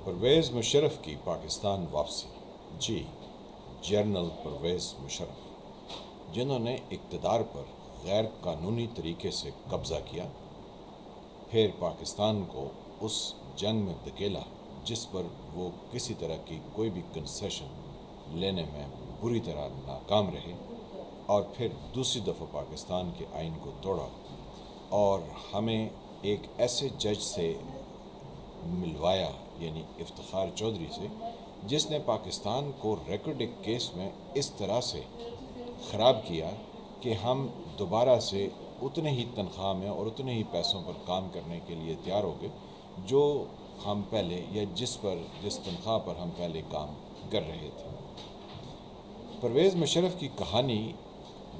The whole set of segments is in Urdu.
پرویز مشرف کی پاکستان واپسی. جی، جنرل پرویز مشرف، جنہوں نے اقتدار پر غیر قانونی طریقے سے قبضہ کیا، پھر پاکستان کو اس جنگ میں دھکیلا جس پر وہ کسی طرح کی کوئی بھی کنسیشن لینے میں بری طرح ناکام رہے، اور پھر دوسری دفعہ پاکستان کے آئین کو توڑا اور ہمیں ایک ایسے جج سے ملوایا، یعنی افتخار چودھری سے، جس نے پاکستان کو ریکارڈ کیس میں اس طرح سے خراب کیا کہ ہم دوبارہ سے اتنے ہی تنخواہ میں اور اتنے ہی پیسوں پر کام کرنے کے لیے تیار ہو گئے جو ہم پہلے، یا جس تنخواہ پر ہم پہلے کام کر رہے تھے. پرویز مشرف کی کہانی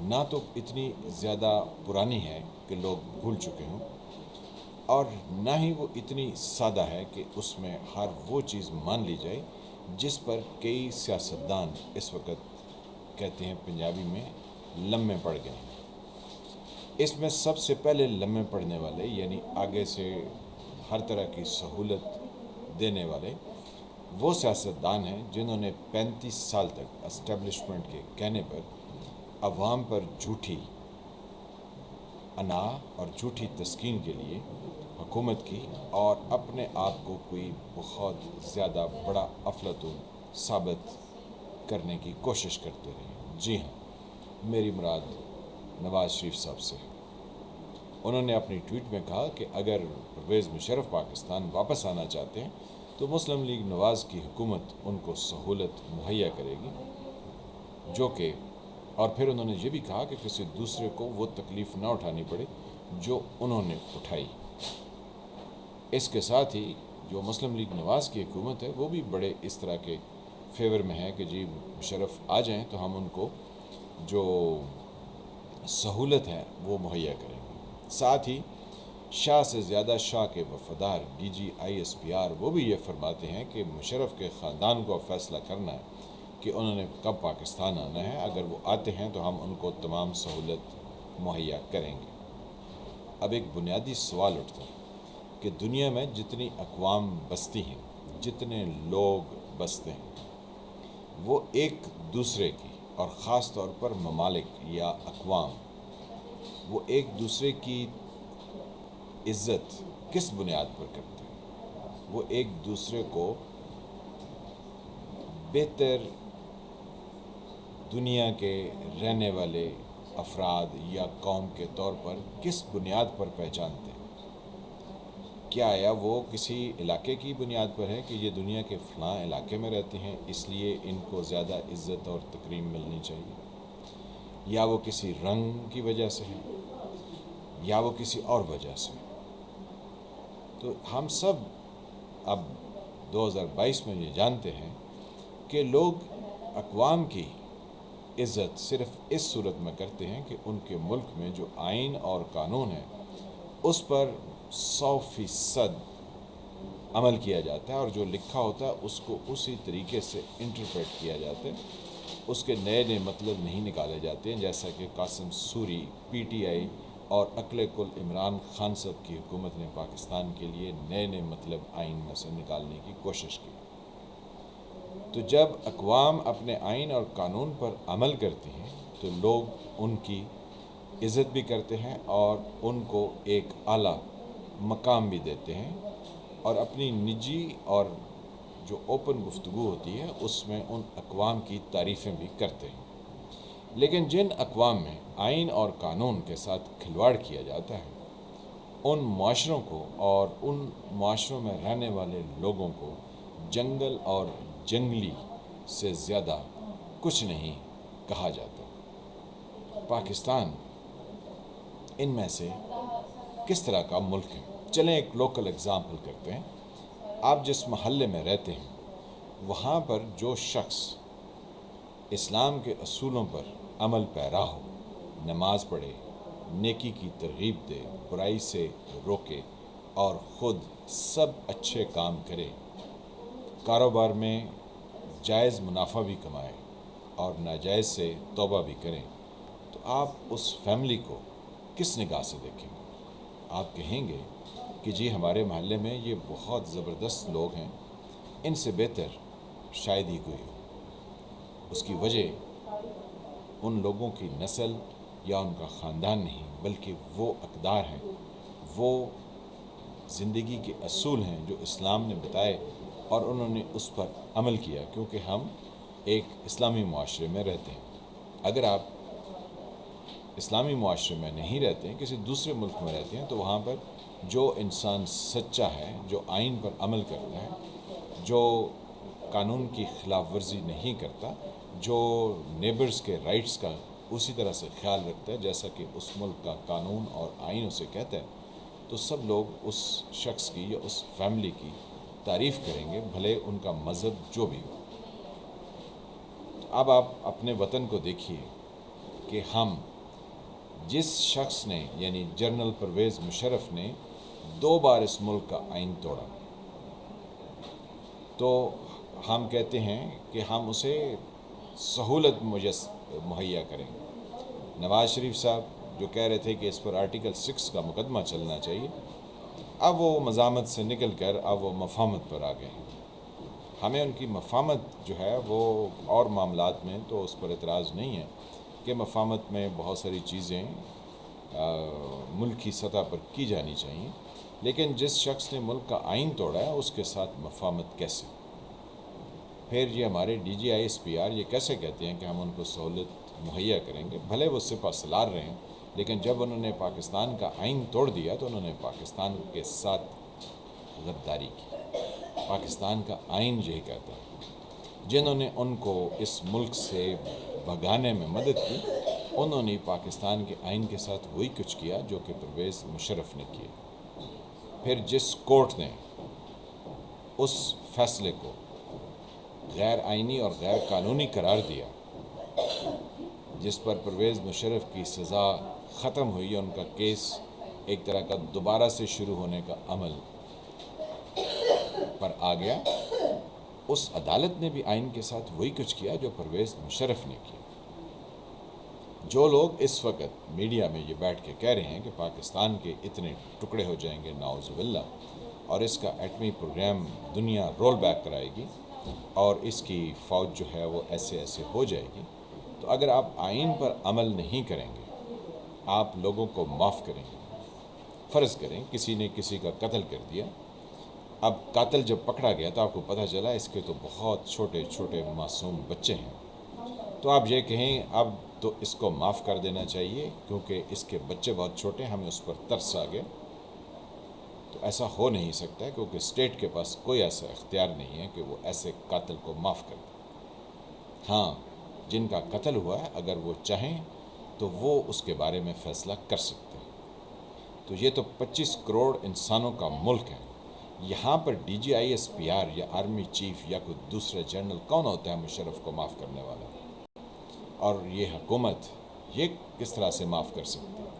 نہ تو اتنی زیادہ پرانی ہے کہ لوگ بھول چکے ہوں، اور نہ ہی وہ اتنی سادہ ہے کہ اس میں ہر وہ چیز مان لی جائے جس پر کئی سیاستدان اس وقت کہتے ہیں پنجابی میں لمے پڑ گئے ہیں. اس میں سب سے پہلے لمے پڑنے والے، یعنی آگے سے ہر طرح کی سہولت دینے والے، وہ سیاستدان ہیں جنہوں نے 35 سال تک اسٹیبلشمنٹ کے کہنے پر عوام پر جھوٹی انا اور جھوٹی تسکین کے لیے حکومت کی، اور اپنے آپ کو کوئی بہت زیادہ بڑا افلاطون ثابت کرنے کی کوشش کرتے رہے. جی ہاں، میری مراد نواز شریف صاحب سے. انہوں نے اپنی ٹویٹ میں کہا کہ اگر پرویز مشرف پاکستان واپس آنا چاہتے ہیں تو مسلم لیگ نواز کی حکومت ان کو سہولت مہیا کرے گی، جو کہ، اور پھر انہوں نے یہ بھی کہا کہ کسی دوسرے کو وہ تکلیف نہ اٹھانی پڑے جو انہوں نے اٹھائی. اس کے ساتھ ہی جو مسلم لیگ نواز کی حکومت ہے وہ بھی بڑے اس طرح کے فیور میں ہے کہ جی مشرف آ جائیں تو ہم ان کو جو سہولت ہے وہ مہیا کریں گے. ساتھ ہی شاہ سے زیادہ شاہ کے وفادار D G I S P R وہ بھی یہ فرماتے ہیں کہ مشرف کے خاندان کو فیصلہ کرنا ہے کہ انہوں نے کب پاکستان آنا ہے. اگر وہ آتے ہیں تو ہم ان کو تمام سہولت مہیا کریں گے. اب ایک بنیادی سوال اٹھتا ہے کہ دنیا میں جتنی اقوام بستی ہیں، جتنے لوگ بستے ہیں، وہ ایک دوسرے کی، اور خاص طور پر ممالک یا اقوام، وہ ایک دوسرے کی عزت کس بنیاد پر کرتے ہیں؟ وہ ایک دوسرے کو بہتر دنیا کے رہنے والے افراد یا قوم کے طور پر کس بنیاد پر پہچانتے ہیں؟ کیا آیا وہ کسی علاقے کی بنیاد پر ہے کہ یہ دنیا کے فلاں علاقے میں رہتے ہیں اس لیے ان کو زیادہ عزت اور تکریم ملنی چاہیے، یا وہ کسی رنگ کی وجہ سے ہے، یا وہ کسی اور وجہ سے؟ تو ہم سب اب 2022 میں یہ جانتے ہیں کہ لوگ اقوام کی عزت صرف اس صورت میں کرتے ہیں کہ ان کے ملک میں جو آئین اور قانون ہے اس پر 100% عمل کیا جاتا ہے، اور جو لکھا ہوتا ہے اس کو اسی طریقے سے انٹرپریٹ کیا جاتا ہے. اس کے نئے نئے مطلب نہیں نکالے جاتے ہیں، جیسا کہ Qasim sorry, P T I اور عقل کل عمران خان صاحب کی حکومت نے پاکستان کے لیے نئے نئے مطلب آئین میں سے نکالنے کی کوشش کی. تو جب اقوام اپنے آئین اور قانون پر عمل کرتی ہیں تو لوگ ان کی عزت بھی کرتے ہیں اور ان کو ایک اعلیٰ مقام بھی دیتے ہیں، اور اپنی نجی اور جو اوپن گفتگو ہوتی ہے اس میں ان اقوام کی تعریفیں بھی کرتے ہیں. لیکن جن اقوام میں آئین اور قانون کے ساتھ کھلواڑ کیا جاتا ہے ان معاشروں کو اور ان معاشروں میں رہنے والے لوگوں کو جنگل اور جنگلی سے زیادہ کچھ نہیں کہا جاتا. پاکستان ان میں سے کس طرح کا ملک ہے؟ چلیں ایک لوکل اگزامپل کرتے ہیں. آپ جس محلے میں رہتے ہیں وہاں پر جو شخص اسلام کے اصولوں پر عمل پیرا ہو، نماز پڑھے، نیکی کی ترغیب دے، برائی سے روکے اور خود سب اچھے کام کرے، کاروبار میں جائز منافع بھی کمائے اور ناجائز سے توبہ بھی کریں، تو آپ اس فیملی کو کس نگاہ سے دیکھیں گے؟ آپ کہیں گے کہ جی ہمارے محلے میں یہ بہت زبردست لوگ ہیں، ان سے بہتر شاید ہی کوئی ہو۔ اس کی وجہ ان لوگوں کی نسل یا ان کا خاندان نہیں، بلکہ وہ اقدار ہیں، وہ زندگی کے اصول ہیں جو اسلام نے بتائے اور انہوں نے اس پر عمل کیا، کیونکہ ہم ایک اسلامی معاشرے میں رہتے ہیں۔ اگر آپ اسلامی معاشرے میں نہیں رہتے ہیں، کسی دوسرے ملک میں رہتے ہیں، تو وہاں پر جو انسان سچا ہے، جو آئین پر عمل کرتا ہے، جو قانون کی خلاف ورزی نہیں کرتا، جو نیبرز کے رائٹس کا اسی طرح سے خیال رکھتا ہے جیسا کہ اس ملک کا قانون اور آئین اسے کہتا ہے، تو سب لوگ اس شخص کی یا اس فیملی کی تعریف کریں گے، بھلے ان کا مذہب جو بھی ہو۔ اب آپ اپنے وطن کو دیکھیے کہ ہم جس شخص نے یعنی جنرل پرویز مشرف نے 2 بار اس ملک کا آئین توڑا، تو ہم کہتے ہیں کہ ہم اسے سہولت مہیا کریں گے۔ نواز شریف صاحب جو کہہ رہے تھے کہ اس پر آرٹیکل 6 کا مقدمہ چلنا چاہیے، اب وہ مزاحمت سے نکل کر اب وہ مفاہمت پر آ گئے ہیں۔ ہمیں ان کی مفاہمت جو ہے وہ اور معاملات میں تو اس پر اعتراض نہیں ہے کہ مفاہمت میں بہت ساری چیزیں ملک کی سطح پر کی جانی چاہیے، لیکن جس شخص نے ملک کا آئین توڑا ہے اس کے ساتھ مفاہمت کیسے؟ پھر یہ ہمارے D G I S P R یہ کیسے کہتے ہیں کہ ہم ان کو سہولت مہیا کریں گے؟ بھلے وہ سپہ سالار رہے ہیں، لیکن جب انہوں نے پاکستان کا آئین توڑ دیا تو انہوں نے پاکستان کے ساتھ غداری کی۔ پاکستان کا آئین یہی کہتا ہے۔ جنہوں نے ان کو اس ملک سے بھگانے میں مدد کی، انہوں نے پاکستان کے آئین کے ساتھ وہی کچھ کیا جو کہ پرویز مشرف نے کیا۔ پھر جس کورٹ نے اس فیصلے کو غیر آئینی اور غیر قانونی قرار دیا، جس پر پرویز مشرف کی سزا ختم ہوئی، ان کا کیس ایک طرح کا دوبارہ سے شروع ہونے کا عمل پر آ گیا، اس عدالت نے بھی آئین کے ساتھ وہی کچھ کیا جو پرویز مشرف نے کیا۔ جو لوگ اس وقت میڈیا میں یہ بیٹھ کے کہہ رہے ہیں کہ پاکستان کے اتنے ٹکڑے ہو جائیں گے نعوذ باللہ، اور اس کا ایٹمی پروگرام دنیا رول بیک کرائے گی اور اس کی فوج جو ہے وہ ایسے ایسے ہو جائے گی، تو اگر آپ آئین پر عمل نہیں کریں گے، آپ لوگوں کو معاف کریں گے۔ فرض کریں کسی نے کسی کا قتل کر دیا، اب قاتل جب پکڑا گیا تو آپ کو پتہ چلا اس کے تو بہت چھوٹے چھوٹے معصوم بچے ہیں، تو آپ یہ کہیں اب تو اس کو معاف کر دینا چاہیے کیونکہ اس کے بچے بہت چھوٹے ہیں، ہمیں اس پر ترس آ گیا۔ تو ایسا ہو نہیں سکتا ہے کیونکہ اسٹیٹ کے پاس کوئی ایسا اختیار نہیں ہے کہ وہ ایسے قاتل کو معاف کر دے۔ ہاں، جن کا قتل ہوا ہے اگر وہ چاہیں تو وہ اس کے بارے میں فیصلہ کر سکتے ہیں۔ تو یہ تو 25 کروڑ انسانوں کا ملک ہے، یہاں پر D G I S P R یا آرمی چیف یا کوئی دوسرا جنرل کون ہوتا ہے مشرف کو معاف کرنے والا؟ اور یہ حکومت یہ کس طرح سے معاف کر سکتی ہے؟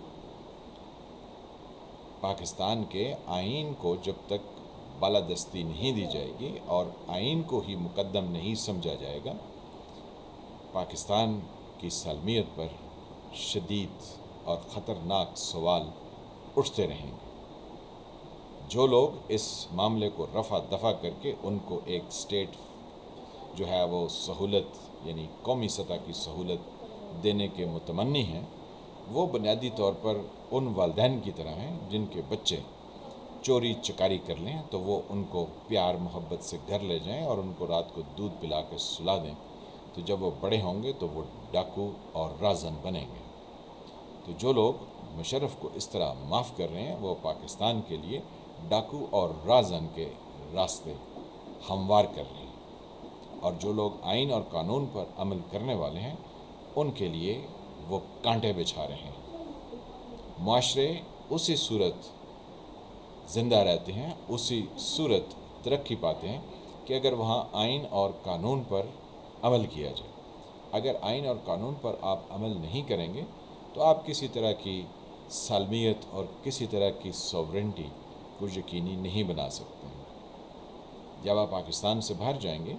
پاکستان کے آئین کو جب تک بالادستی نہیں دی جائے گی اور آئین کو ہی مقدم نہیں سمجھا جائے گا، پاکستان کی سالمیت پر شدید اور خطرناک سوال اٹھتے رہیں گے۔ جو لوگ اس معاملے کو رفع دفع کر کے ان کو ایک اسٹیٹ جو ہے وہ سہولت یعنی قومی سطح کی سہولت دینے کے متمنی ہیں، وہ بنیادی طور پر ان والدین کی طرح ہیں جن کے بچے چوری چکاری کر لیں تو وہ ان کو پیار محبت سے گھر لے جائیں اور ان کو رات کو دودھ پلا کے سلا دیں، تو جب وہ بڑے ہوں گے تو وہ ڈاکو اور رازن بنیں گے۔ تو جو لوگ مشرف کو اس طرح معاف کر رہے ہیں وہ پاکستان کے لیے ڈاکو اور رازن کے راستے ہموار کر رہے ہیں، اور جو لوگ آئین اور قانون پر عمل کرنے والے ہیں ان کے لیے وہ کانٹے بچھا رہے ہیں۔ معاشرے اسی صورت زندہ رہتے ہیں، اسی صورت ترقی پاتے ہیں کہ اگر وہاں آئین اور قانون پر عمل کیا جائے۔ اگر آئین اور قانون پر آپ عمل نہیں کریں گے تو آپ کسی طرح کی سالمیت اور کسی طرح کی سوورنٹی کو یقینی نہیں بنا سکتے ہیں۔ جب آپ پاکستان سے باہر جائیں گے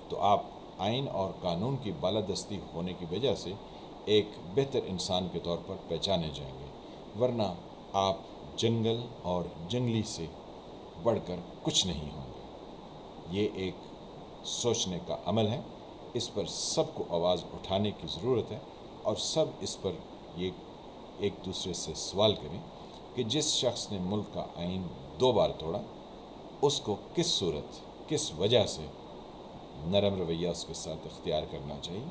تو آپ آئین اور قانون کی بالادستی ہونے کی وجہ سے ایک بہتر انسان کے طور پر پہچانے جائیں گے، ورنہ آپ جنگل اور جنگلی سے بڑھ کر کچھ نہیں ہوں گے۔ یہ ایک سوچنے کا عمل ہے، اس پر سب کو آواز اٹھانے کی ضرورت ہے، اور سب اس پر یہ ایک دوسرے سے سوال کریں کہ جس شخص نے ملک کا آئین 2 بار توڑا، اس کو کس صورت، کس وجہ سے نرم رویہ اس کے ساتھ اختیار کرنا چاہیے،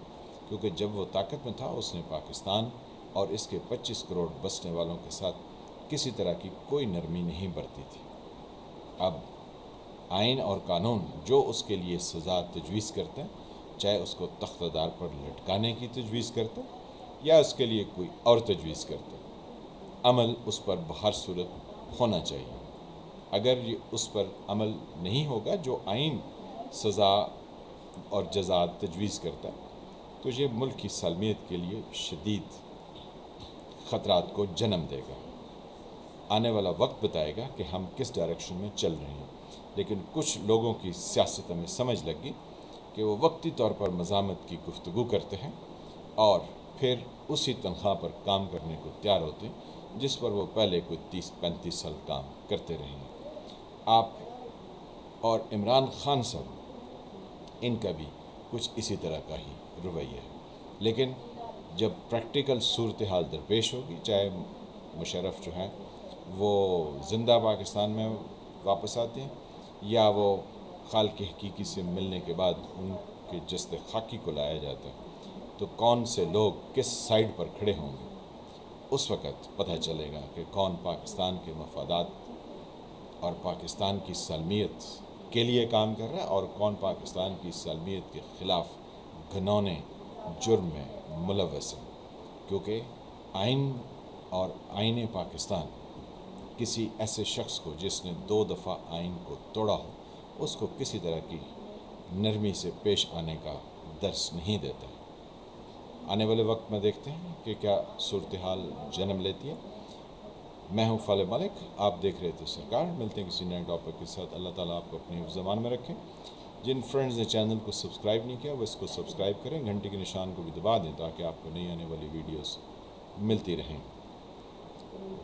کیونکہ جب وہ طاقت میں تھا اس نے پاکستان اور اس کے 25 کروڑ بسنے والوں کے ساتھ کسی طرح کی کوئی نرمی نہیں برتی تھی۔ اب آئین اور قانون جو اس کے لیے سزا تجویز کرتے ہیں، چاہے اس کو تخت دار پر لٹکانے کی تجویز کرتے یا اس کے لیے کوئی اور تجویز کرتے، عمل اس پر بہر صورت ہونا چاہیے۔ اگر یہ اس پر عمل نہیں ہوگا جو آئین سزا اور جزا تجویز کرتا ہے، تو یہ ملک کی سالمیت کے لیے شدید خطرات کو جنم دے گا۔ آنے والا وقت بتائے گا کہ ہم کس ڈائریکشن میں چل رہے ہیں، لیکن کچھ لوگوں کی سیاست ہمیں سمجھ لگی کہ وہ وقتی طور پر مزاحمت کی گفتگو کرتے ہیں اور پھر اسی تنخواہ پر کام کرنے کو تیار ہوتے ہیں جس پر وہ پہلے کوئی 30-35 سال کام کرتے رہے ہیں۔ آپ اور عمران خان صاحب، ان کا بھی کچھ اسی طرح کا ہی رویہ ہے، لیکن جب پریکٹیکل صورتحال درپیش ہوگی، چاہے مشرف جو ہیں وہ زندہ پاکستان میں واپس آتے ہیں یا وہ خالق حقیقی سے ملنے کے بعد ان کے جسد خاکی کو لایا جاتا ہے، تو کون سے لوگ کس سائڈ پر کھڑے ہوں گے، اس وقت پتہ چلے گا کہ کون پاکستان کے مفادات اور پاکستان کی سالمیت کے لیے کام کر رہا ہے اور کون پاکستان کی سالمیت کے خلاف گھنونے جرم میں ملوث ہے، کیونکہ آئین اور آئین پاکستان کسی ایسے شخص کو جس نے 2 دفعہ آئین کو توڑا ہو، اس کو کسی طرح کی نرمی سے پیش آنے کا درس نہیں دیتا ہے۔ آنے والے وقت میں دیکھتے ہیں کہ کیا صورتحال جنم لیتی ہے۔ میں ہوں فالح ملک، آپ دیکھ رہے تھے سرکار۔ ملتے ہیں کسی نئے ٹاپک کے ساتھ۔ اللہ تعالیٰ آپ کو اپنے حفظ امان میں رکھیں۔ جن فرینڈز نے چینل کو سبسکرائب نہیں کیا وہ اس کو سبسکرائب کریں، گھنٹی کے نشان کو بھی دبا دیں تاکہ آپ کو نئی آنے والی ویڈیوز ملتی رہیں۔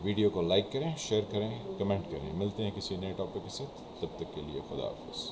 ویڈیو کو لائک کریں، شیئر کریں، کمنٹ کریں۔ ملتے ہیں کسی نئے ٹاپک کے ساتھ، تب تک کے لیے خدا حافظ۔